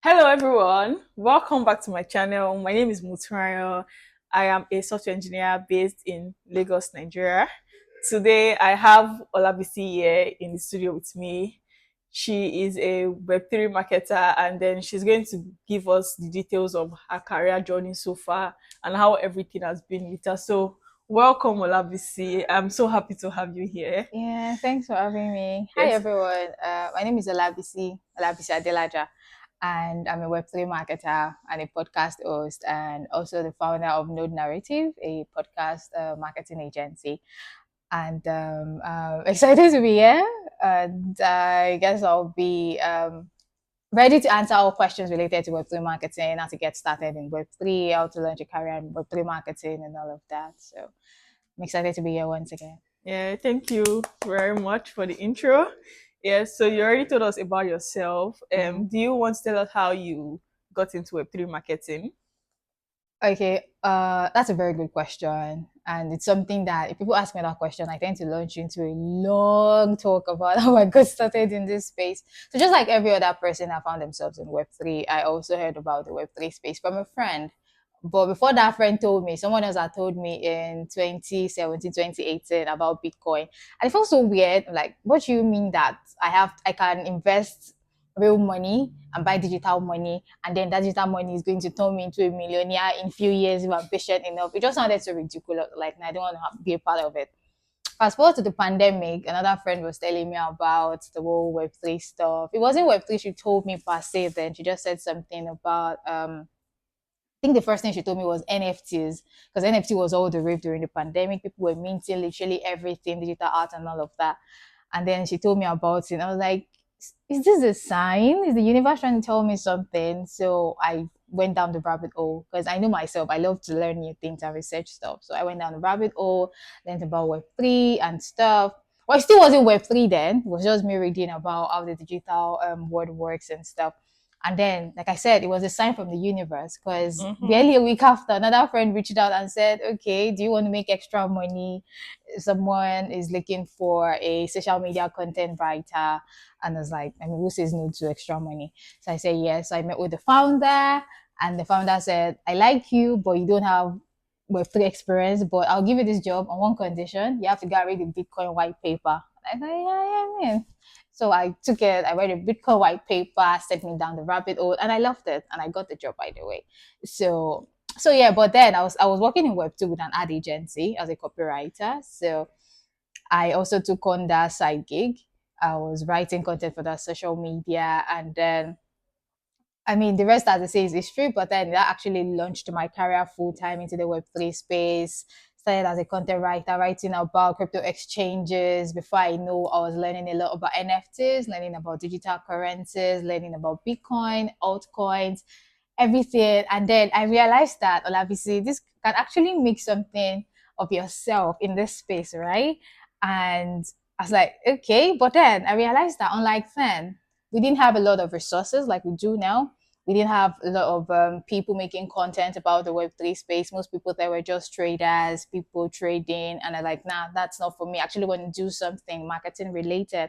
Hello everyone, welcome back to my channel. My name is Mutrayo. I am a software engineer based in Lagos, Nigeria. Today I have Olabisi here in the studio with me. She is a Web3 marketer and then she's going to give us the details of her career journey so far and how everything has been with her. So welcome Olabisi. I'm so happy to have you here. Yeah, thanks for having me. Hi, Yes. everyone. My name is Olabisi Adelaja, and I'm a Web3 marketer and a podcast host, and also the founder of Node Narrative, a podcast marketing agency. And excited to be here. And I guess I'll be ready to answer all questions related to Web3 marketing, how to get started in Web3, how to launch a career in Web3 marketing, and all of that. So I'm excited to be here once again. Yeah, thank you very much for the intro. Yes, so you already told us about yourself. Mhm. Do you want to tell us how you got into Web3 marketing? Okay, that's a very good question. And it's something that if people ask me that question, I tend to launch into a long talk about how I got started in this space. So just like every other person that found themselves in Web3, I also heard about the Web3 space from a friend. But before that friend told me, someone else had told me in 2017, 2018 about Bitcoin. And it felt so weird. Like, what do you mean that I can invest real money and buy digital money, and then that digital money is going to turn me into a millionaire in few years if I'm patient enough? It just sounded so ridiculous. Like, I don't want to be a part of it. Fast forward to the pandemic, another friend was telling me about the whole Web3 stuff. It wasn't Web3 she told me per se then. She just said something about I think the first thing she told me was NFTs, because NFT was all the rave during the pandemic. People were minting literally everything, digital art and all of that. And then she told me about it. And I was like, is this a sign? Is the universe trying to tell me something? So I went down the rabbit hole because I know myself. I love to learn new things and research stuff. So I went down the rabbit hole, learned about Web3 and stuff. Well, it still wasn't Web3 then. It was just me reading about how the digital world works and stuff. And then, like I said, it was a sign from the universe because Mm-hmm. barely a week after, another friend reached out and said, okay, do you want to make extra money? Someone is looking for a social media content writer. And I was like, I mean, who says no to extra money? So I said, yes. So I met with the founder, and the founder said, I like you, but you don't have Web3 experience, but I'll give you this job on one condition. You have to get rid of the Bitcoin white paper. I said, yeah, yeah, so I took it, I read a Bitcoin white paper, set me down the rabbit hole, and I loved it. And I got the job, by the way. So yeah, but then I was working in Web2 with an ad agency as a copywriter. So I also took on that side gig. I was writing content for that social media, and then I mean, the rest, as I say, is history, but then that actually launched my career full time into the Web3 space. Started as a content writer, writing about crypto exchanges. Before I know, I was learning a lot about NFTs, learning about digital currencies, learning about Bitcoin, altcoins, everything. And then I realized that, Olabisi, this can actually make something of yourself in this space, right? And I was like, okay. But then I realized that, unlike then, we didn't have a lot of resources like we do now. We didn't have a lot of people making content about the Web3 space. Most people there were just traders, people trading, and I'm like, nah, that's not for me. I actually want to do something marketing related.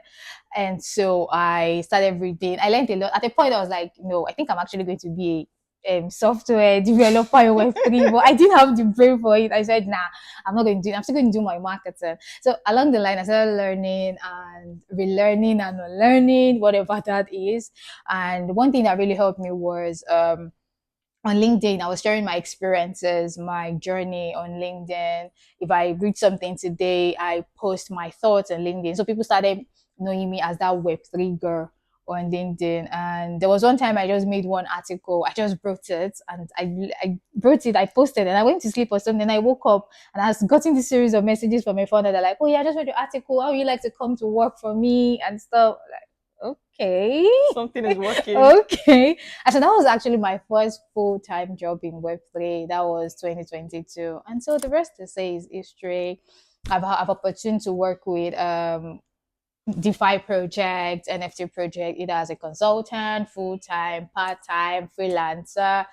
And so I started reading. I learned a lot. At a point, I was like, no, I think I'm actually going to be a software developer in Web3, but I didn't have the brain for it. I said, nah, I'm not going to do it. I'm still going to do my marketing. So along the line, I started learning and relearning and unlearning, whatever that is. And one thing that really helped me was on LinkedIn, I was sharing my experiences, my journey on LinkedIn. If I read something today, I post my thoughts on LinkedIn. So people started knowing me as that Web3 girl on LinkedIn. And there was one time I just made one article. I just wrote it and I wrote it, I posted it, and I went to sleep or something. I woke up and I was getting this series of messages from my phone that are like, oh yeah, I just read your article. How would you like to come to work for me and stuff? Like, okay. Something is working. Okay. And so that was actually my first full time job in Web3. That was 2022. And so the rest to say is history. I've opportunity to work with DeFi project, NFT project, either as a consultant, full time, part time, freelancer.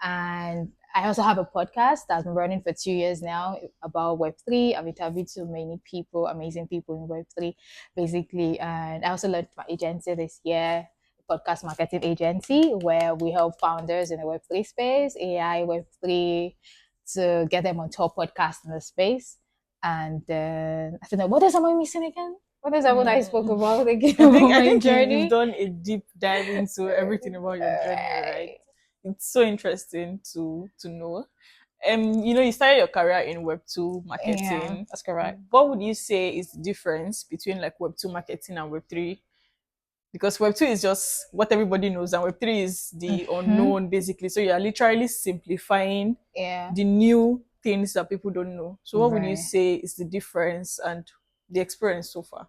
And I also have a podcast that's been running for 2 years now about Web3. I've interviewed so many people, amazing people in Web3, basically. And I also launched my agency this year, podcast marketing agency where we help founders in the Web3 space, AI, Web3, to get them on top podcasts in the space. And then I don't know, what else am I missing again? What is that what I spoke Mm. about again I think about I my think you've journey? done a deep dive into everything about your journey, right? It's so interesting to know. You started your career in Web2 Yeah, marketing. that's correct. What would you say is the difference between like Web2 marketing and Web3? Because Web2 is just what everybody knows, and Web3 is the Hmm. unknown, basically. So you are literally simplifying Yeah. the new things that people don't know. So what would you Right. say is the difference and the experience so far?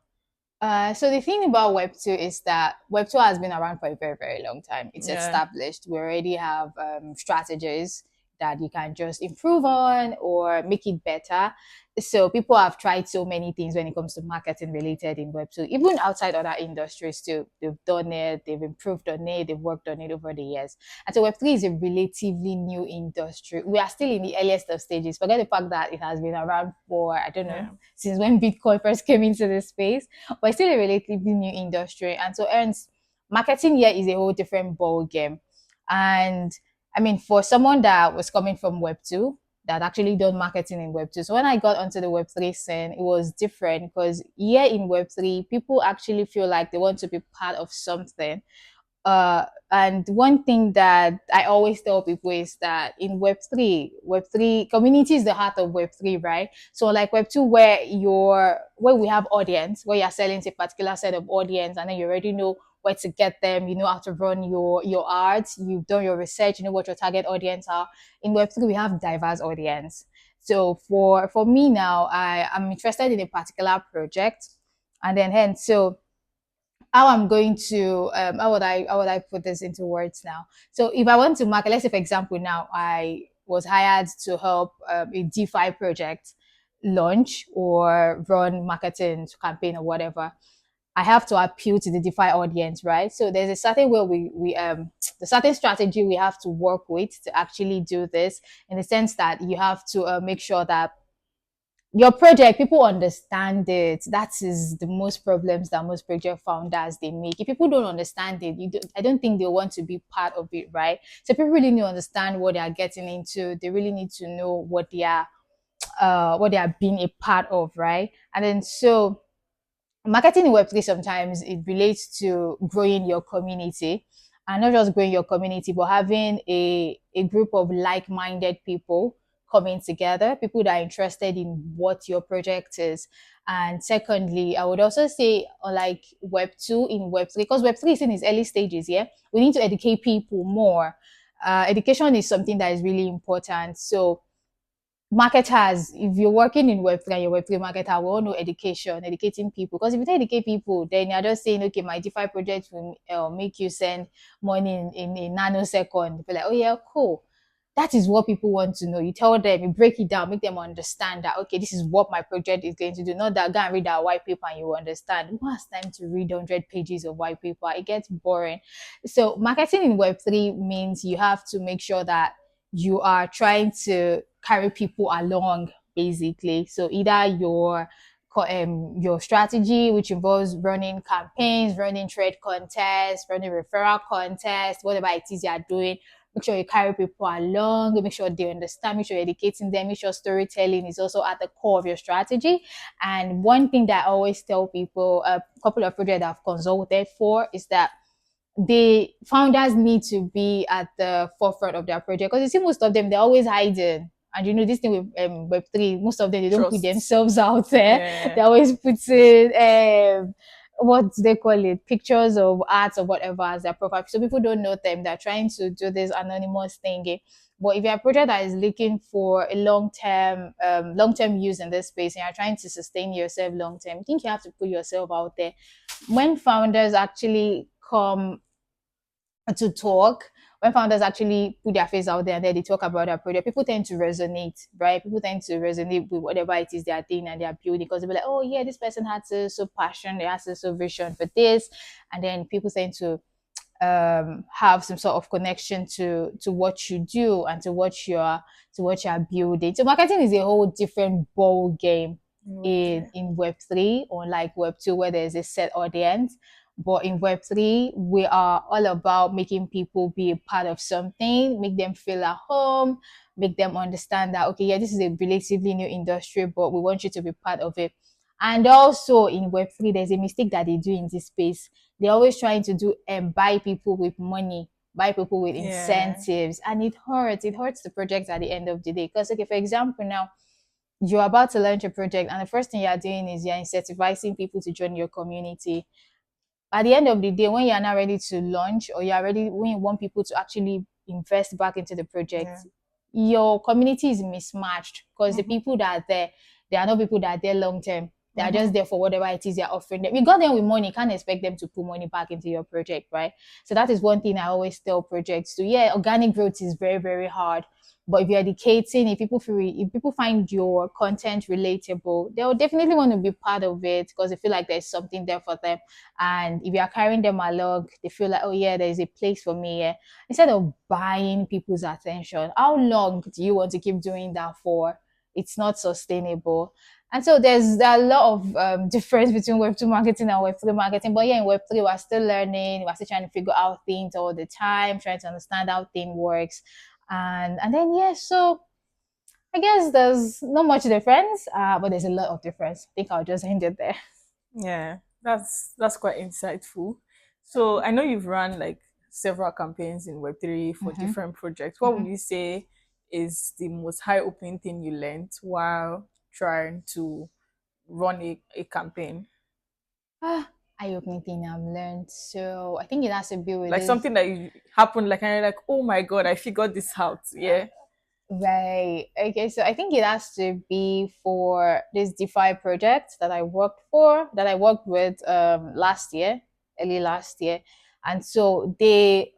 So the thing about Web2 is that Web2 has been around for a very, very long time. It's Yeah. established. We already have strategies that you can just improve on or make it better. So people have tried so many things when it comes to marketing related in Web2, even outside other industries too. They've done it, they've improved on it, they've worked on it over the years. And so Web3 is a relatively new industry. We are still in the earliest of stages. Forget the fact that it has been around for, I don't know, Yeah. since when Bitcoin first came into the space, but it's still a relatively new industry. And so, Ernst, marketing here is a whole different ball game. And I mean, for someone that was coming from Web2, that actually done marketing in Web2. So when I got onto the Web3 scene, it was different because here in Web3, people actually feel like they want to be part of something. And one thing that I always tell people is that in Web3 community is the heart of Web3, right? So like Web2, where we have audience, where you're selling to a particular set of audience, and then you already know where to get them, you know how to run your ads, you've done your research, you know what your target audience are. In Web3, we have diverse audience. So for me now, I am interested in a particular project, and then hence so how I'm going to how would I put this into words now? So if I want to market, let's say for example, now I was hired to help a DeFi project launch or run marketing campaign or whatever. I have to appeal to the DeFi audience, right? So there's a certain way we the certain strategy we have to work with to actually do this, in the sense that you have to make sure that your project, people understand it. That is the most problems that most project founders they make. If people don't understand it, I don't think they want to be part of it, right? So people really need to understand what they are getting into. They really need to know what they are being a part of, right? And then so marketing in Web3 sometimes it relates to growing your community, and not just growing your community, but having a group of like-minded people coming together, people that are interested in what your project is. And secondly, I would also say like Web2 in Web3, because Web3 is in its early stages, yeah, we need to educate people more. Education is something that is really important. So marketers, if you're working in Web3 and you're Web3 marketer, we all know education, educating people. Because if you don't educate people, then you're just saying, okay, my DeFi project will make you send money in a nanosecond. Be like, oh yeah, cool. That is what people want to know. You tell them, you break it down, make them understand that, okay, this is what my project is going to do. Not that go and read that white paper and you will understand. Who has time to read 100 pages of white paper? It gets boring. So marketing in Web3 means you have to make sure that you are trying to carry people along, basically. So either your strategy, which involves running campaigns, running trade contests, running referral contests, whatever it is you are doing. Make sure you carry people along, make sure they understand, make sure you're educating them, make sure storytelling is also at the core of your strategy. And one thing that I always tell people, a couple of projects I've consulted for, is that the founders need to be at the forefront of their project, because you see most of them they're always hiding. And you know this thing with Web3, most of them they don't put Trust. themselves out there. Yeah. They always put in what do they call it, pictures of arts or whatever as their profile, so people don't know them. They're trying to do this anonymous thing. But if you're a project that is looking for a long term use in this space, and you're trying to sustain yourself long term, I think you have to put yourself out there. When founders actually come to talk, when founders actually put their face out there and then they talk about their project, people tend to resonate, right? People tend to resonate with whatever it is they are doing and they are building, because they'll be like, oh yeah, this person had so passion, they had so vision for this. And then people tend to have some sort of connection to what you do and to what you're building. So marketing is a whole different ball game Okay. in Web3, unlike Web2, where there's a set audience. But in Web3, we are all about making people be a part of something, make them feel at home, make them understand that, okay, yeah, this is a relatively new industry, but we want you to be part of it. And also in Web3, there's a mistake that they do in this space. They're always trying to do and buy people with money, buy people with Yeah. incentives, and it hurts. It hurts the project at the end of the day. Because, okay, for example, now you're about to launch a project, and the first thing you're doing is you're incentivizing people to join your community. At the end of the day, when you're not ready to launch, or you're ready, when you want people to actually invest back into the Yeah. project, your community is mismatched, because the Mm-hmm. people that are there, they are not people that are there long term. They are Mm-hmm. just there for whatever it is you're offering them. You got them with money, you can't expect them to put money back into your project, right? So that is one thing I always tell projects to. Yeah, organic growth is very, very hard. But if you're educating, if people find your content relatable, they'll definitely want to be part of it, because they feel like there's something there for them. And if you are carrying them along, they feel like, oh yeah, there's a place for me here. Instead of buying people's attention, how long do you want to keep doing that for? It's not sustainable. And so there are a lot of difference between Web2 marketing and Web3 marketing. But yeah, in Web3, we're still learning. We're still trying to figure out things all the time, trying to understand how thing works. And then, yeah, so I guess there's not much difference, but there's a lot of difference. I think I'll just end it there. Yeah. That's quite insightful. So I know you've run like several campaigns in Web3 for Mm-hmm. different projects. What Mm-hmm. would you say is the most high-opening thing you learned while trying to run a campaign? Ah, eye-opening thing I've learned. So I think it has to be with Like this. something that happened, like, and you're like, oh my god, I figured this out. Yeah. Right. Okay. So I think it has to be for this DeFi project that I worked for, that I worked with last year, early last year. And so they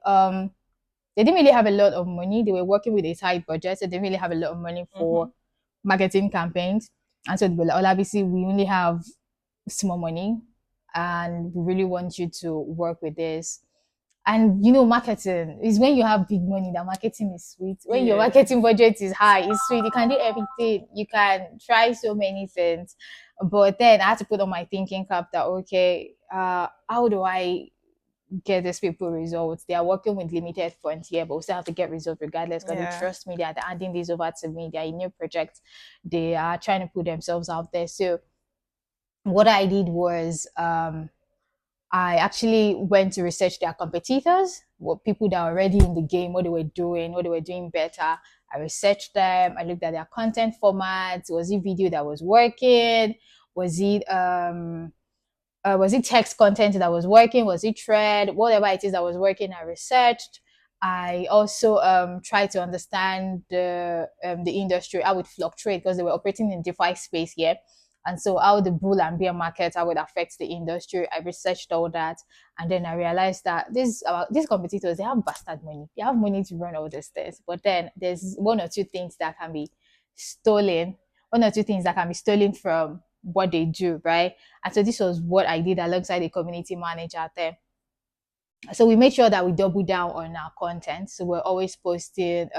didn't really have a lot of money. They were working with a tight budget, so they didn't really have a lot of money Mm-hmm. for marketing campaigns. And so they were like, obviously we only have small money, and we really want you to work with this. And marketing is when you have big money, that marketing is sweet. When your Yeah. marketing budget is high, it's sweet. You can do everything. You can try so many things. But then I had to put on my thinking cap that, okay, how do I get these people results? They are working with limited funds here, but we still have to get results regardless, because they Yeah. trust me. They are adding this over to me. They are a new project. They are trying to put themselves out there. So what I did was I actually went to research their competitors, what people that were already in the game, what they were doing better. I researched them. I looked at their content formats. Was it video that was working? Was it was it text content that was working? Was it thread? Whatever it is that was working, I researched. I also tried to understand the industry, how it fluctuates, because they were operating in DeFi space here. And so how the bull and bear market, how it affects the industry. I researched all that. And then I realized that these competitors, they have bastard money. They have money to run all these things. But then there's one or two things that can be stolen, one or two things that can be stolen from what they do, right? And so this was what I did alongside a community manager there. So we made sure that we double down on our content. So we're always posting.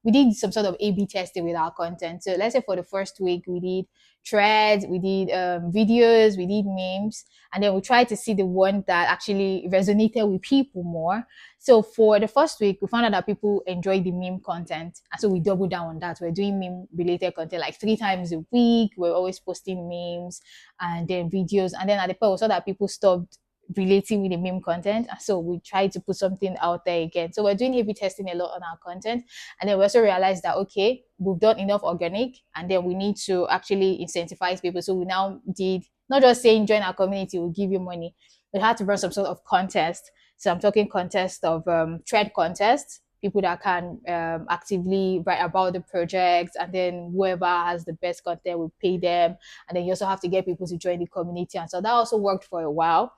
We did some sort of A/B testing with our content. So let's say for the first week we did threads, we did videos, we did memes, and then we tried to see the one that actually resonated with people more. So for the first week, we found out that people enjoy the meme content, and so we doubled down on that. We're doing meme related content like 3 times a week. We're always posting memes and then videos, and then at the point we saw that people stopped relating with the meme content. So we try to put something out there again. So we're doing A/B testing a lot on our content. And then we also realized that, okay, we've done enough organic, and then we need to actually incentivize people. So we now did not just saying join our community, we'll give you money. We had to run some sort of contest. So I'm talking contest of thread contests, people that can actively write about the project, and then whoever has the best content will pay them. And then you also have to get people to join the community. And so that also worked for a while.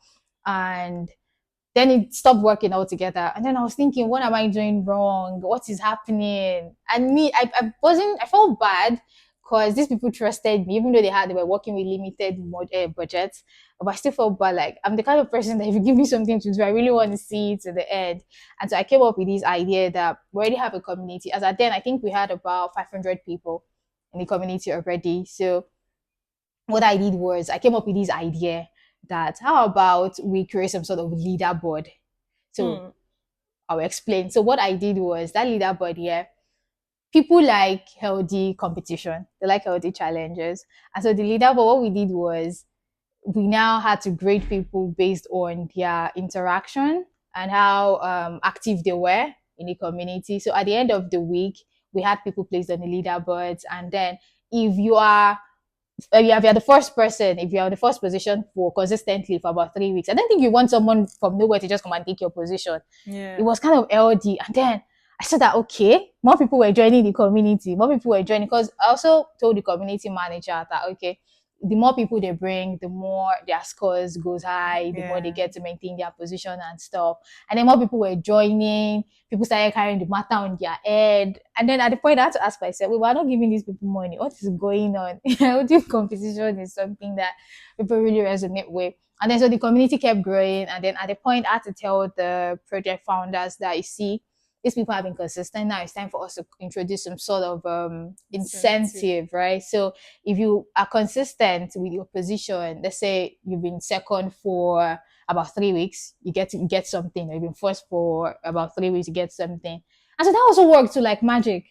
And then it stopped working altogether. And then I was thinking, what am I doing wrong? What is happening? And me, I felt bad, because these people trusted me, even though they were working with limited budgets. But I still felt bad. Like, I'm the kind of person that if you give me something to do, I really want to see it to the end. And so I came up with this idea that we already have a community. As at then, I think we had about 500 people in the community already. So what I did was I came up with this idea that how about we create some sort of leaderboard? So Hmm. I'll explain. So what I did was that leaderboard here, people like healthy competition. They like healthy challenges. And so the leaderboard, what we did was we now had to grade people based on their interaction and how active they were in the community. So at the end of the week, we had people placed on the leaderboards. And then if you are if you're the first person, if you're the first position for consistently for about 3 weeks, I don't think you want someone from nowhere to just come and take your position. It Yeah. was kind of LD. And then I said that, okay, more people were joining the community, more people were joining, because I also told the community manager that, okay, the more people they bring, the more their scores goes high, the more they Yeah. get to maintain their position and stuff. And then more people were joining, people started carrying the matter on their head. And then at the point I had to ask myself, we were not giving these people money. What is going on? Audio competition is something that people really resonate with. And then so the community kept growing. And then at the point I had to tell the project founders that, you see, these people have been consistent. Now it's time for us to introduce some sort of Incentive. incentive, right? So if you are consistent with your position, let's say you've been second for about 3 weeks, you get something. Or you've been first for about 3 weeks, you get something. And so that also worked to like magic.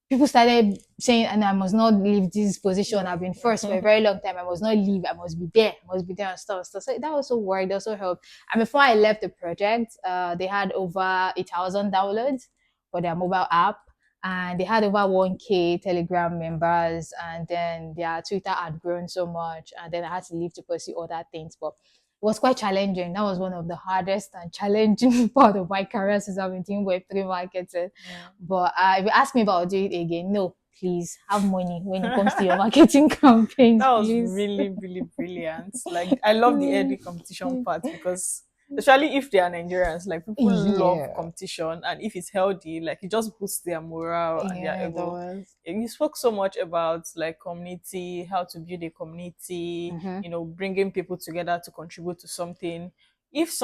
People started saying, and I must not leave this position. I've been first for a very long time. I must not leave. I must be there. I must be there and stuff. So that also worked, also helped. And before I left the project, they had over 1,000 downloads for their mobile app. And they had over 1K Telegram members. And then their Twitter had grown so much. And then I had to leave to pursue other things. But it was quite challenging. That was one of the hardest and challenging part of my career since I've been doing Web3 marketing. Yeah. But if you ask me about doing it again, no, please have money when it comes to your marketing campaigns, That was please. really, really brilliant. Like, I love the early competition part because, especially if they are Nigerians, like people love Yeah, competition, and if it's healthy, like it just boosts their morale and their yeah, that ego. was. And you spoke so much about like community, how to build a community, Mm-hmm, bringing people together to contribute to something. If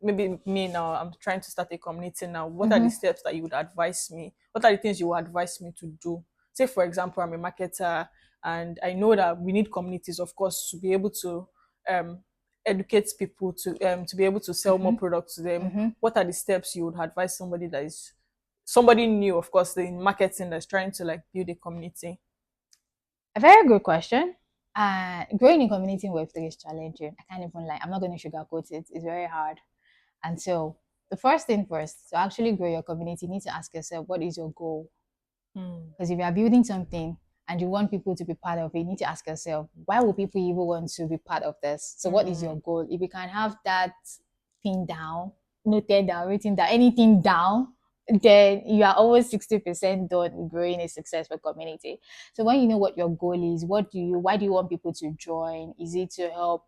maybe me now, I'm trying to start a community now, what are the mm-hmm, steps that you would advise me? What are the things you would advise me to do? Say for example, I'm a marketer and I know that we need communities, of course, to be able to um, educate people, to be able to sell more mm-hmm, products to them. mm-hmm. What are the steps you would advise somebody that is somebody new, of course, in marketing, that's trying to like build a community? A very good question. Growing in community in Web3 is challenging. I can't even lie. I'm not going to sugarcoat it. It's very hard. And so, the first thing first, to actually grow your community, you need to ask yourself, what is your goal? Hmm. Because if you are building something and you want people to be part of it, you need to ask yourself, why would people even want to be part of this? So, what is your Hmm. goal? If you can have that thing down, noted down, written down, anything down, then you are almost 60% done with growing a successful community. So, when you know what your goal is, why do you want people to join? Is it to help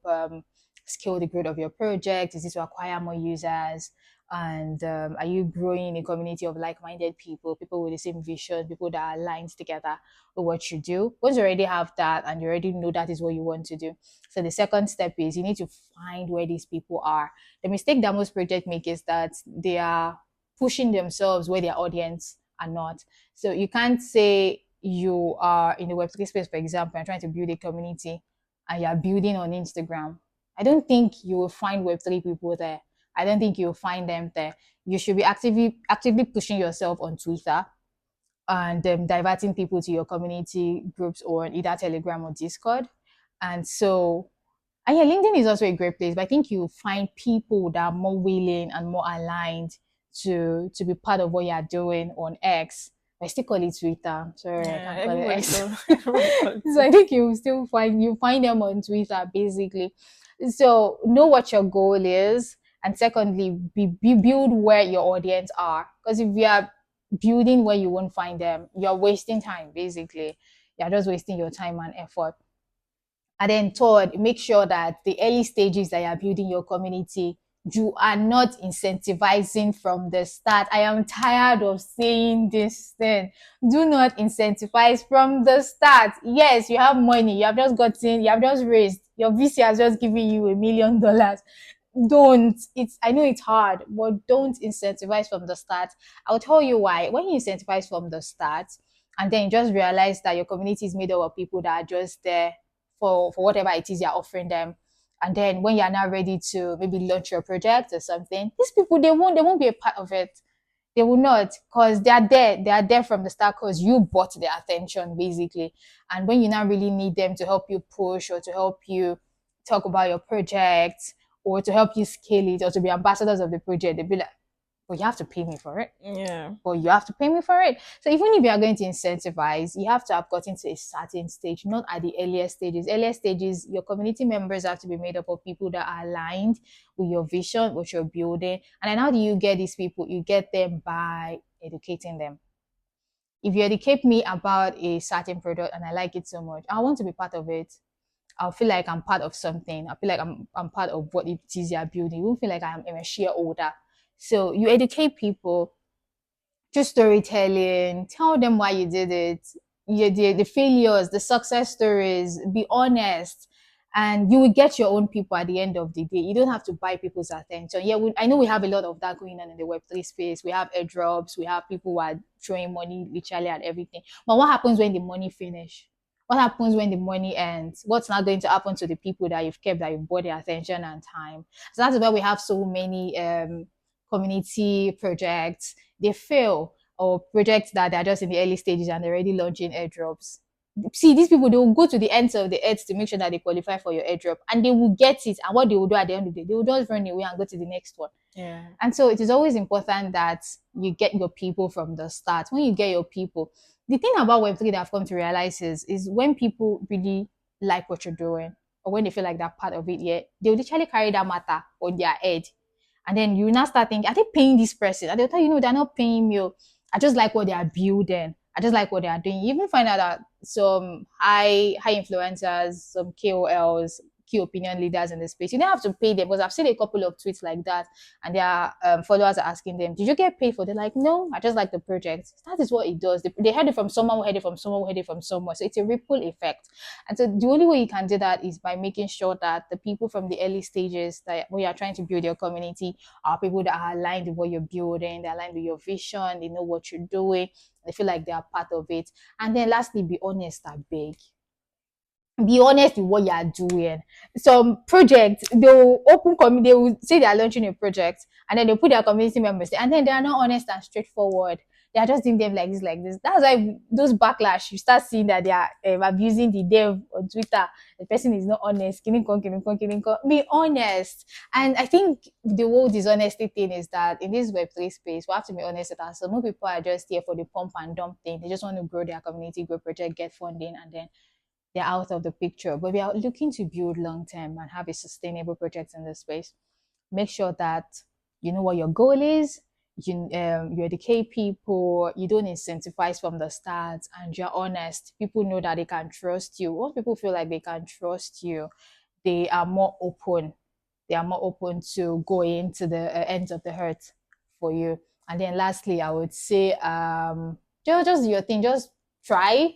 scale the growth of your project? Is it to acquire more users? And are you growing in a community of like-minded people with the same vision, people that are aligned together with what you do? Once you already have that and you already know that is what you want to do, so the second step is you need to find where these people are. The mistake that most project make is that they are pushing themselves where their audience are not. So you can't say you are in the Web3 space, for example, and trying to build a community and you're building on Instagram. I don't think you will find Web3 people there. I don't think you'll find them there. You should be actively pushing yourself on Twitter and diverting people to your community groups or either Telegram or Discord. And so, and yeah, LinkedIn is also a great place, but I think you find people that are more willing and more aligned to be part of what you are doing on X. I still call it Twitter. Sorry, I Yeah, can't call it everybody X. call everybody call it So I it. think you find them on Twitter basically. So know what your goal is, and secondly, build where your audience are. Because if you are building where you won't find them, you're wasting time basically. You're just wasting your time and effort. And then third, make sure that the early stages that you're building your community, you are not incentivizing from the start. I am tired of saying this thing. Do not incentivize from the start. Yes, you have money. You have just raised. Your VC has just given you $1 million. Don't. I know it's hard, but don't incentivize from the start. I'll tell you why. When you incentivize from the start, and then you just realize that your community is made up of people that are just there for whatever it is you're offering them, And then when you're now ready to maybe launch your project or something, these people, they won't be a part of it. They will not, because they are there from the start, because you bought their attention basically. And when you now really need them to help you push, or to help you talk about your project, or to help you scale it, or to be ambassadors of the project, they'll be like, but you have to pay me for it. Yeah. But you have to pay me for it. So even if you are going to incentivize, you have to have gotten to a certain stage, not at the earlier stages. Earlier stages, your community members have to be made up of people that are aligned with your vision, what you're building. And then how do you get these people? You get them by educating them. If you educate me about a certain product and I like it so much, I want to be part of it. I'll feel like I'm part of something. I feel like I'm part of what it is you're building. You won't feel like I'm a shareholder. So you educate people, just storytelling, tell them why you did it, the failures, the success stories, be honest, and you will get your own people at the end of the day. You don't have to buy people's attention. Yeah, I know we have a lot of that going on in the Web3 space. We have airdrops, we have people who are throwing money literally at everything. But what happens when the money finish? What happens when the money ends? What's not going to happen to the people that you've kept, that you've bought their attention and time? So that's why we have so many community projects. They fail, or projects that they're just in the early stages and they're already launching airdrops. See, these people, they will go to the ends of the earth to make sure that they qualify for your airdrop, and they will get it. And what they will do at the end of the day, they will just run away and go to the next one. Yeah. And so it is always important that you get your people from the start. When you get your people, the thing about Web3 that I've come to realize is when people really like what you're doing, or when they feel like they're part of it, yeah, they will literally carry that matter on their head. And then you now start thinking, are they paying this person? And they'll tell you, no, they're not paying me. I just like what they are building. I just like what they are doing. You even find out that some high influencers, some KOLs, key opinion leaders in the space, you don't have to pay them, because I've seen a couple of tweets like that, and their followers are asking them, "Did you get paid for?" They're like, "No, I just like the project." That is what it does. They heard it from someone, who heard it from someone, who heard it from someone. So it's a ripple effect. And so the only way you can do that is by making sure that the people from the early stages, that when you're trying to build your community, are people that are aligned with what you're building, they're aligned with your vision, they know what you're doing, they feel like they are part of it. And then lastly, be honest and big. Be honest with what you are doing. Some projects, they will say they are launching a project, and then they put their community members there, and then they are not honest and straightforward. They are just doing them like this, like this. That's why those backlash, you start seeing that they are abusing the dev on Twitter. The person is not honest. Be honest. And I think the whole dishonesty thing is that in this Web3 space, we have to be honest with ourselves. Most people are just here for the pump and dump thing. They just want to grow their community, grow project, get funding, and then they're out of the picture. But we are looking to build long term and have a sustainable project in this space. Make sure that you know what your goal is. You educate people. You don't incentivize from the start, and you're honest. People know that they can trust you. Once people feel like they can trust you, they are more open. They are more open to going into the ends of the earth for you. And then lastly, I would say just your thing. Just try,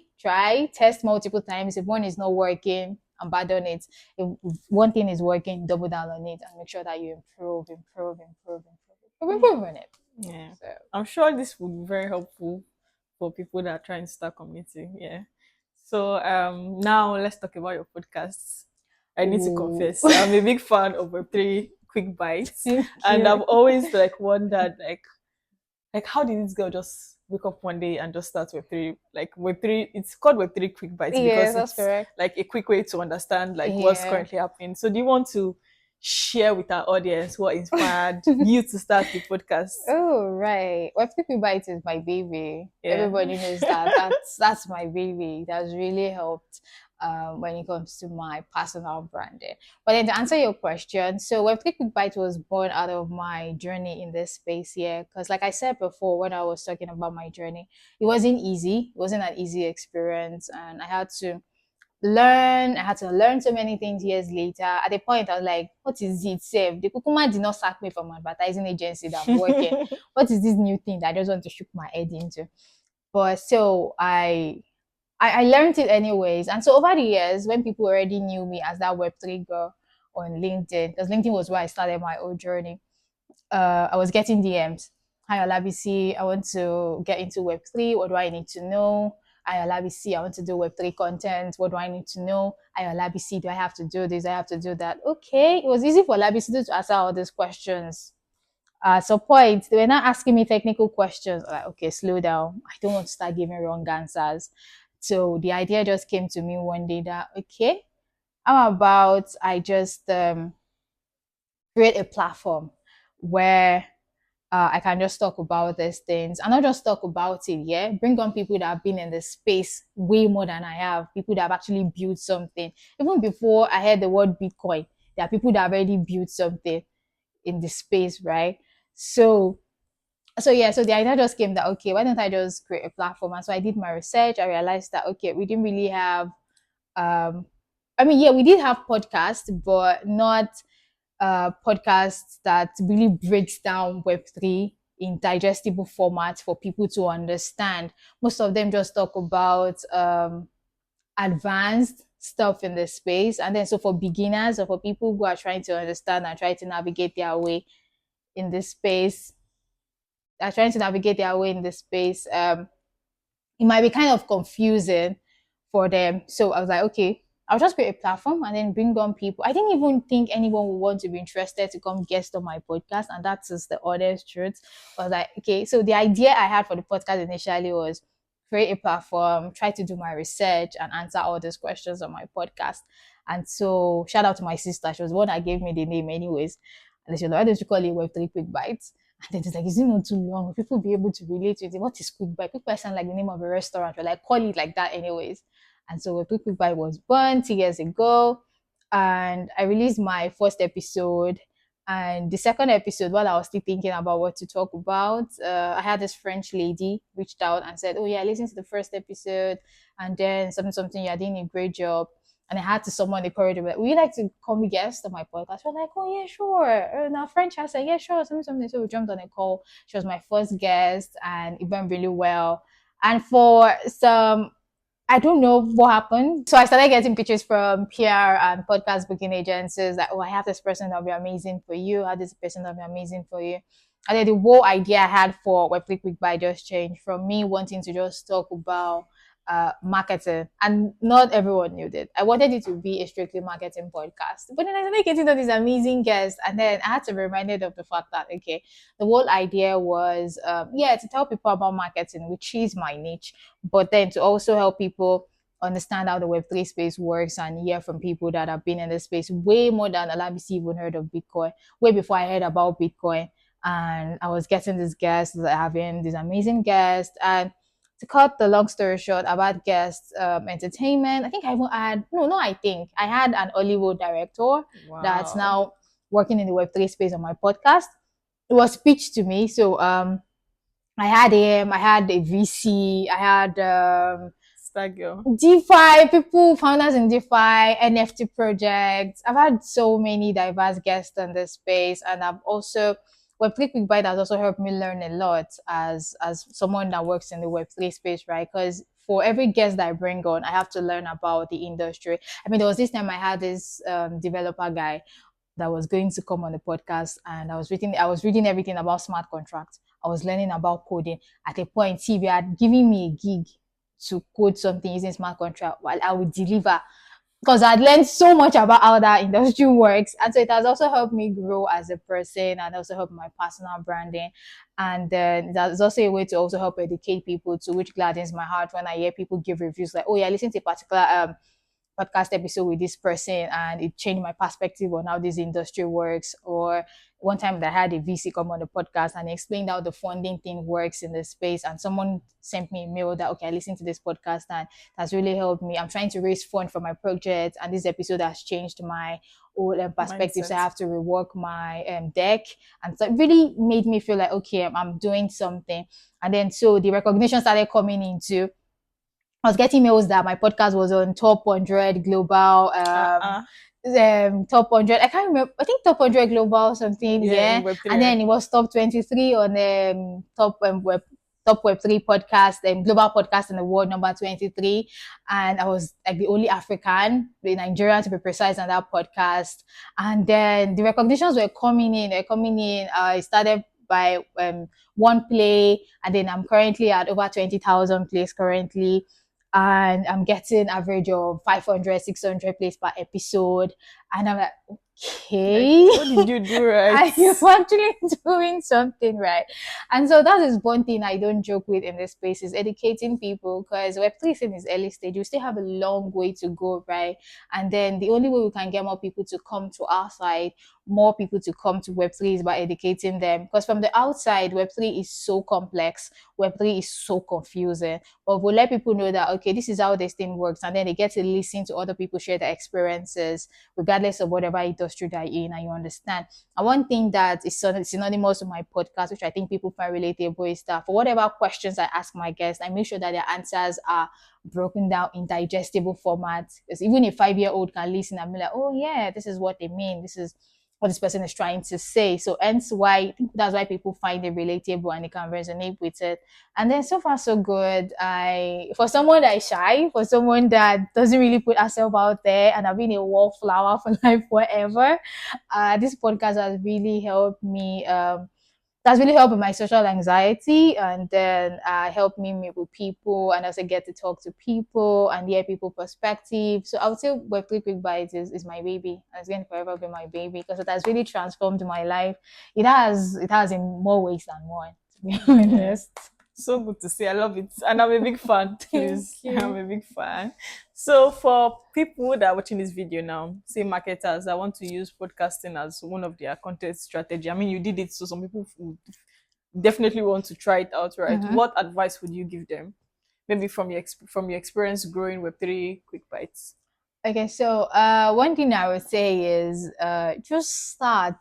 test multiple times. If one is not working, abandon it. If one thing is working, double down on it and make sure that you improve on it. Yeah. So, I'm sure this would be very helpful for people that are trying to start community. Yeah. So now let's talk about your podcasts. I need to ooh. confess, I'm a big fan of Web3 Quick Bites. Thank And I've you. always like wondered like how did this girl just wake up one day and just start Web3? Like Web3, it's called Web3 Quick Bites Yes, because that's it's correct. like a quick way to understand like what's Yeah. currently happening. So do you want to share with our audience what inspired you to start the podcast? Oh, right. Web3 Bite is my baby. Yeah. Everybody knows that. That's my baby. That's really helped when it comes to my personal branding. But then to answer your question, so Web3 Quick Bite was born out of my journey in this space here. Because like I said before, when I was talking about my journey, it wasn't easy. It wasn't an easy experience. And I had to learn so many things years later. At the point, I was like, what is it? Save. The Kukuma did not sack me from advertising agency that I'm working. What is this new thing that I just want to shook my head into? But so I learned it anyways. And so over the years, when people already knew me as that Web3 girl on LinkedIn, because LinkedIn was where I started my own journey, I was getting DMs. Hi, Olabisi, I want to get into Web3. What do I need to know? I Olabisi, I want to do Web3 content. What do I need to know? I Olabisi, do I have to do this? I have to do that. Okay, it was easy for Olabisi to answer all these questions. Some point, they were not asking me technical questions. Like, okay, slow down. I don't want to start giving wrong answers. So the idea just came to me one day that, okay, how about I just create a platform where I can just talk about these things and not just talk about it, yeah. Bring on people that have been in the space way more than I have, people that have actually built something. Even before I heard the word Bitcoin, there are people that have already built something in the space, right? So yeah, so the idea just came that okay, why don't I just create a platform? And so I did my research. I realized that okay, we didn't really have um I mean, yeah, we did have podcasts, but not podcast that really breaks down Web3 in digestible formats for people to understand. Most of them just talk about advanced stuff in the space. And then, so for beginners or for people who are trying to understand and try to navigate their way in this space, are trying to navigate their way in this space, it might be kind of confusing for them. So I was like, okay, I'll just create a platform and then bring on people. I didn't even think anyone would want to be interested to come guest on my podcast. And that's just the honest truth. I was like, okay, so the idea I had for the podcast initially was create a platform, try to do my research and answer all these questions on my podcast. And so shout out to my sister. She was the one that gave me the name anyways. And she was like, why don't you call it Web3 Quick Bites? And then it's like, is it not too long? Will people be able to relate with it? What is Quick Bite? Quick Bite sounds like the name of a restaurant. We're like, call it like that anyways. And so Quick Bite was born 2 years ago. And I released my first episode. And the second episode, while I was still thinking about what to talk about, I had this French lady reached out and said, oh yeah, listen to the first episode. And then something, you're doing a great job. And I had to summon the corridor, like, would you like to come guest on my podcast? We're like, oh yeah, sure. And our French, I said, yeah, sure, something. So we jumped on a call. She was my first guest and it went really well. And for some, I don't know what happened. So I started getting pitches from PR and podcast booking agencies that, oh, I have this person that'll be amazing for you. I have this person that'll be amazing for you. And then the whole idea I had for Web3 Quick Buy just changed from me wanting to just talk about marketing, and not everyone knew that. I wanted it to be a strictly marketing podcast, but then I started getting all these amazing guests, and then I had to be reminded of the fact that okay, the whole idea was to tell people about marketing, which is my niche, but then to also help people understand how the Web3 space works and hear from people that have been in the space way more than Olabisi even heard of Bitcoin, way before I heard about Bitcoin. And I was getting these guests, having these amazing guests, and to cut the long story short about guest entertainment, I think I even had I think I had an Hollywood director that's Wow. now working in the Web3 space on my podcast. It was pitched to me, so I had him, I had a VC, I had Star girl. DeFi people, founders in DeFi, NFT projects. I've had so many diverse guests in this space, and I've also Web3 Quick Bite has also helped me learn a lot as someone that works in the Web3 space, right? Because for every guest that I bring on, I have to learn about the industry. I mean, there was this time I had this developer guy that was going to come on the podcast, and I was reading everything about smart contracts. I was learning about coding. At a point, he had given me a gig to code something using smart contract while I would deliver, because I'd learned so much about how that industry works. And so it has also helped me grow as a person and also helped my personal branding. And then that's also a way to also help educate people too, which gladdens my heart when I hear people give reviews like, oh yeah, listen to a particular podcast episode with this person and it changed my perspective on how this industry works. Or one time that I had a VC come on the podcast and explained how the funding thing works in the space, and someone sent me a mail that okay, I listened to this podcast and that's really helped me. I'm trying to raise funds for my project, and this episode has changed my whole perspective. So I Mindset. have to rework my deck, and so it really made me feel like okay, I'm doing something. And then so the recognition started coming into. I was getting mails that my podcast was on top 100 global, Uh-uh. top 100. I can't remember. I think top 100 global something. Yeah, Yeah, in and Web3. then it was top 23 on top Web3 podcast, global podcast in the world number 23. And I was like the only African, the Nigerian to be precise, on that podcast. And then the recognitions were coming in. They're coming in. I started by one play, and then I'm currently at over 20,000 plays currently. and I'm getting average of 500, 600 plays per episode. And I'm like, Like, okay, what did you do right? I am actually doing something right. And so that is one thing I don't joke with in this space is educating people, because Web3 is in its early stage. We still have a long way to go, right? And then the only way we can get more people to come to our side, more people to come to Web3 is by educating them. Because from the outside, Web3 is so complex, Web3 is so confusing. But we'll let people know that, okay, this is how this thing works. And then they get to listen to other people share their experiences, regardless of whatever industry they're in, and you understand. And one thing that is synonymous with my podcast, which I think people find relatable, is that for whatever questions I ask my guests, I make sure that their answers are broken down in digestible format. Because even a 5-year-old can listen and be like, oh yeah, this is what they mean. This is what this person is trying to say. So hence why I think that's why people find it relatable and they can resonate with it. And then so far so good. I for someone that is shy, for someone that doesn't really put herself out there, and I've been a wallflower for life forever. This podcast has really helped me. That's really helped with my social anxiety, and then helped me meet with people and also get to talk to people and hear people perspective. So I would say Web3 Quick Bite is my baby, and it's going to forever be my baby because it has really transformed my life. It has in more ways than one, to be Yeah. honest. So good to see. I love it. And I'm a big fan, Thank please. I'm you. a big fan. So for people that are watching this video now, say marketers that want to use podcasting as one of their content strategy. I mean, you did it, so some people would definitely want to try it out, right? Mhm. What advice would you give them? Maybe from your experience growing Web3 Quick Bites. Okay, so one thing I would say is just start.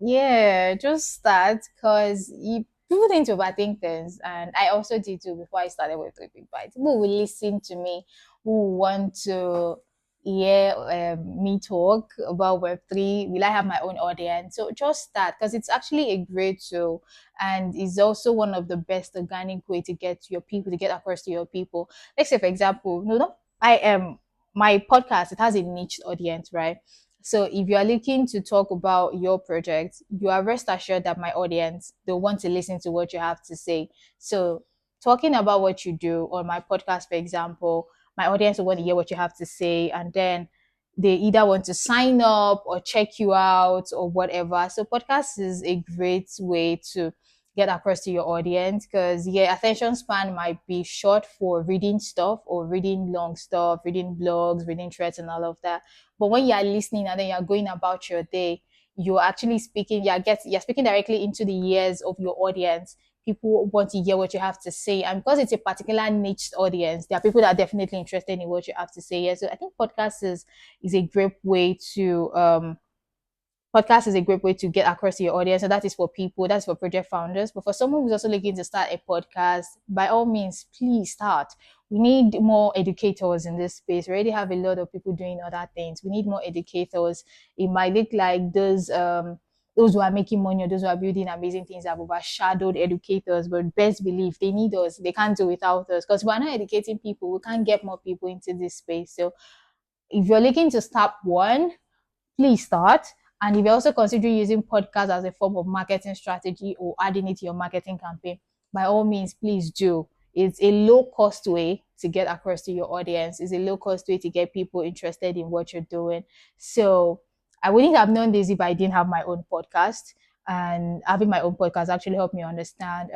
Yeah, just start because you people tend to overthink things, and I also did too before I started with Three Big Bites. People will listen to me, who want to hear me talk about Web3. Will I have my own audience? So just start because it's actually a great tool, and is also one of the best organic way to get to your people, to get across to your people. Let's say, for example, no, I am my podcast. It has a niche audience, right? So if you are looking to talk about your project, you are rest assured that my audience, they want to listen to what you have to say. So talking about what you do on my podcast, for example, my audience will want to hear what you have to say, and then they either want to sign up or check you out or whatever. So podcast is a great way to get across to your audience because yeah, attention span might be short for reading stuff or reading long stuff, reading blogs, reading threads and all of that. But when you are listening and then you're going about your day, you're actually speaking, you're speaking directly into the ears of your audience. People want to hear what you have to say. And because it's a particular niche audience, there are people that are definitely interested in what you have to say. Yeah. So I think is a great way to podcast is a great way to get across to your audience. So that is for people, that's for project founders. But for someone who's also looking to start a podcast, by all means, please start. We need more educators in this space. We already have a lot of people doing other things. We need more educators. It might look like those who are making money or those who are building amazing things have overshadowed educators, but best believe they need us. They can't do without us because we're not educating people. We can't get more people into this space. So if you're looking to start one, please start. And if you're also considering using podcast as a form of marketing strategy or adding it to your marketing campaign, by all means, please do. It's a low cost way to get across to your audience. It's a low cost way to get people interested in what you're doing. So I wouldn't have known this if I didn't have my own podcast. And having my own podcast actually helped me understand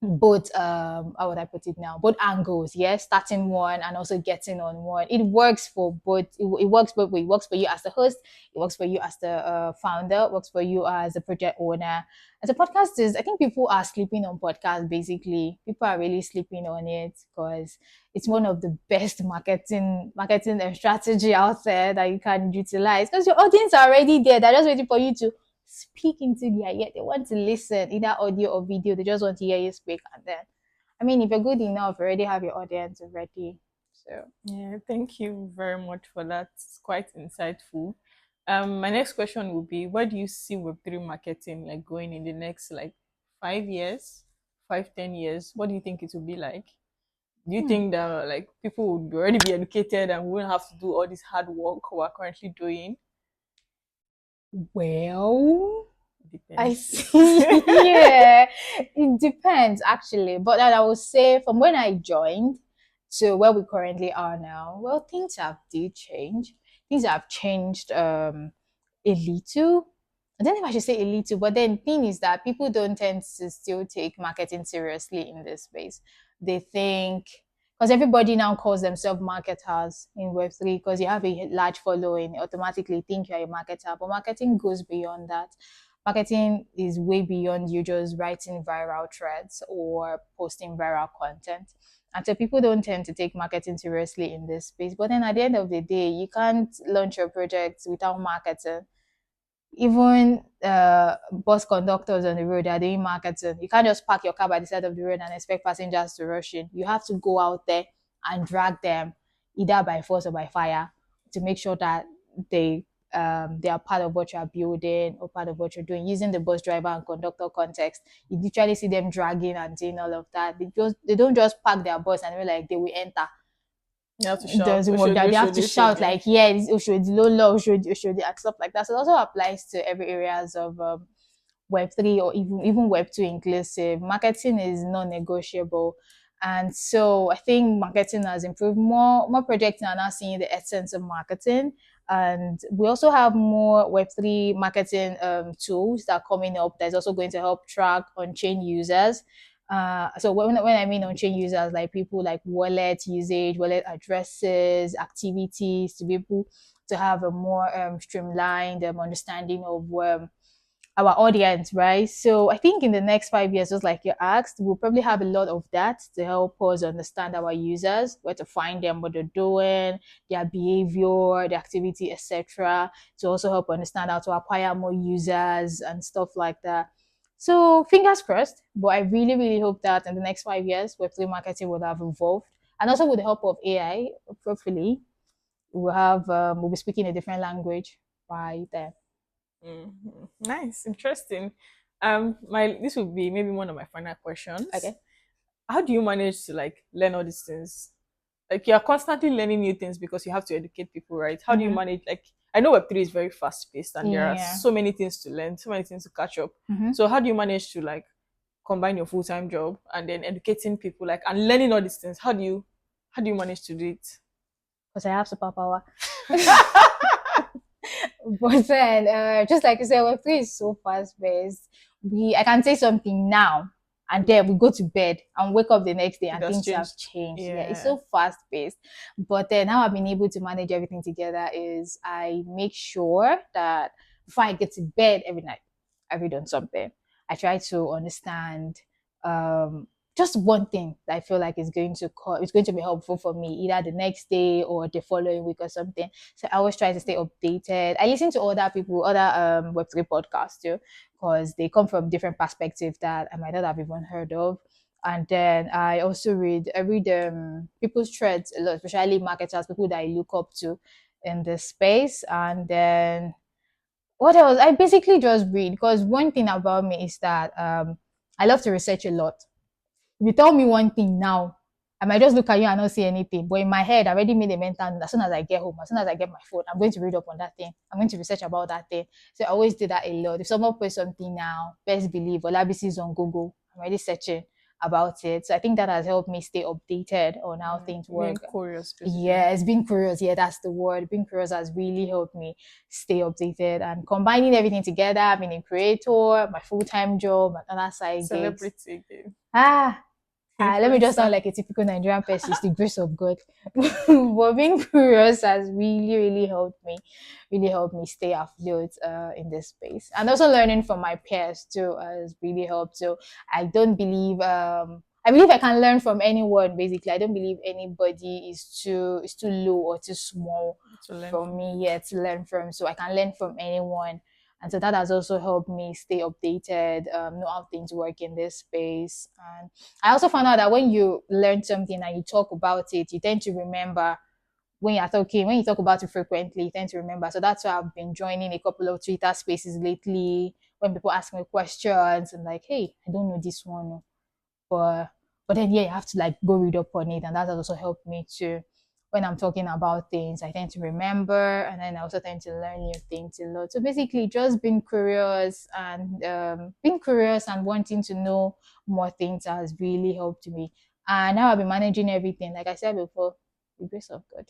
both how would I put it now, both angles, yes, starting one and also getting on one. It works for both. It works both ways. It works for you as the host, it works for you as the founder, it works for you as the project owner. As a podcast is, I think people are sleeping on podcasts. Basically people are really sleeping on it because it's one of the best marketing and strategy out there that you can utilize because your audience are already there. They're just waiting for you to speak into their ear. They want to listen, either audio or video. They just want to hear you speak. And then, I mean, if you're good enough, you already have your audience already. So, Yeah, thank you very much for that. It's quite insightful. My next question would be, where do you see Web3 marketing like going in the next like 5 years, 5, 10 years? What do you think it will be like? Do you hmm. think that like people would already be educated and wouldn't have to do all this hard work we're currently doing? Well, I Depends. see. Yeah, it depends actually. But I would say from when I joined to where we currently are now, well, things have did change. Things have changed a little. I don't know if I should say a little, but then the thing is that people don't tend to still take marketing seriously in this space. They think because everybody now calls themselves marketers in Web3 because you have a large following, automatically think you're a marketer. But marketing goes beyond that. Marketing is way beyond you just writing viral threads or posting viral content. And so people don't tend to take marketing seriously in this space. But then at the end of the day, you can't launch your project without marketing. Even bus conductors on the road, they're doing marketing. You can't just park your car by the side of the road and expect passengers to rush in. You have to go out there and drag them either by force or by fire to make sure that they are part of what you're building or part of what you're doing. Using the bus driver and conductor context, you literally see them dragging and doing all of that. They don't just park their bus and be like they will enter. You have to It shout, doesn't work that they have to Oshodi, shout Oshodi. like, yeah, it's Oshodi, Lola, Oshodi, and stuff like that. So it also applies to every areas of Web3 or even Web2 inclusive. Marketing is non-negotiable. And so I think marketing has improved. More projects are now seeing the essence of marketing. And we also have more Web3 marketing tools that are coming up that's also going to help track on-chain users. So when I mean on-chain users, like people like wallet usage, wallet addresses, activities, to be able to have a more streamlined understanding of our audience, right? So I think in the next 5 years, just like you asked, we'll probably have a lot of that to help us understand our users, where to find them, what they're doing, their behavior, the activity, etc. To also help understand how to acquire more users and stuff like that. So fingers crossed, but I really, really hope that in the next 5 years, Web3 marketing will have evolved. And also with the help of AI, hopefully, we'll be speaking a different language by then. Nice, interesting. My this would be maybe one of my final questions. Okay. How do you manage to like learn all these things? Like you're constantly learning new things because you have to educate people, right? How do you Mm-hmm. manage? Like I know Web3 is very fast paced and there are Yeah. so many things to learn, so many things to catch up. Mm-hmm. So how do you manage to like combine your full time job and then educating people like and learning all these things? How do you manage to do it? Because I have superpower. But then, just like you said, Web3 is so fast paced. I can say something now, and then we go to bed and wake up the next day, It and has things have changed. changed. Yeah, it's Yeah. so fast paced. But then, how I've been able to manage everything together is I make sure that before I get to bed every night, I've read on something. I try to understand um, just one thing that I feel like it's going to be helpful for me either the next day or the following week or something. So I always try to stay updated. I listen to other Web3 podcasts too, because they come from different perspectives that I might not have even heard of. And then I read people's threads a lot, especially marketers, people that I look up to in this space. And then what else? I basically just read because one thing about me is that I love to research a lot. If you tell me one thing now, I might just look at you and not say anything. But in my head, I already made a mental note. As soon as I get home, as soon as I get my phone, I'm going to read up on that thing. I'm going to research about that thing. So I always do that a lot. If someone posts something now, best believe Olabisi is on Google. I'm already searching about it. So I think that has helped me stay updated on how things Being work. curious, basically. Yeah, it's been curious. Yeah, that's the word. Being curious has really helped me stay updated and combining everything together. Being a creator, my full time job, another side gigs. Celebrity again. Ah, let me just sound Influencer. like a typical Nigerian person. It's the grace of God. But being curious has really, really helped me stay afloat in this space. And also learning from my peers too has really helped. So I believe I can learn from anyone. Basically, I don't believe anybody is too low or too small To learn for from. me yet to learn from. So I can learn from anyone, and so that has also helped me stay updated, know how things work in this space. And I also found out that when you learn something and you talk about it, you tend to remember when you're talking, when you talk about it frequently, you tend to remember. So that's why I've been joining a couple of Twitter spaces lately when people ask me questions and like, hey, I don't know this one. But but then yeah, you have to like go read up on it, and that has also helped me too. When I'm talking about things, I tend to remember, and then I also tend to learn new things a lot. So basically, just being curious and wanting to know more things has really helped me. And now I'll be managing everything. Like I said before, the grace of God.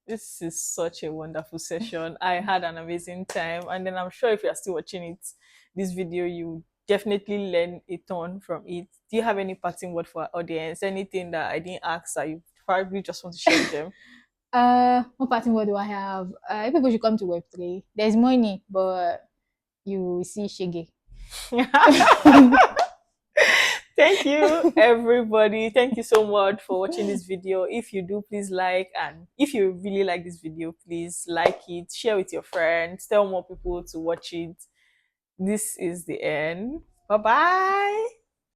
This is such a wonderful session. I had an amazing time, and then I'm sure if you are still watching this video, you definitely learn a ton from it. Do you have any parting word for our audience? Anything that I didn't ask that you probably just want to share with them? What parting word do I have? People should come to Web3. There's money, but you see shiggy. Thank you, everybody. Thank you so much for watching this video. If you do, please like, and if you really like this video, please like it, share with your friends, tell more people to watch it. This is the end. Bye bye.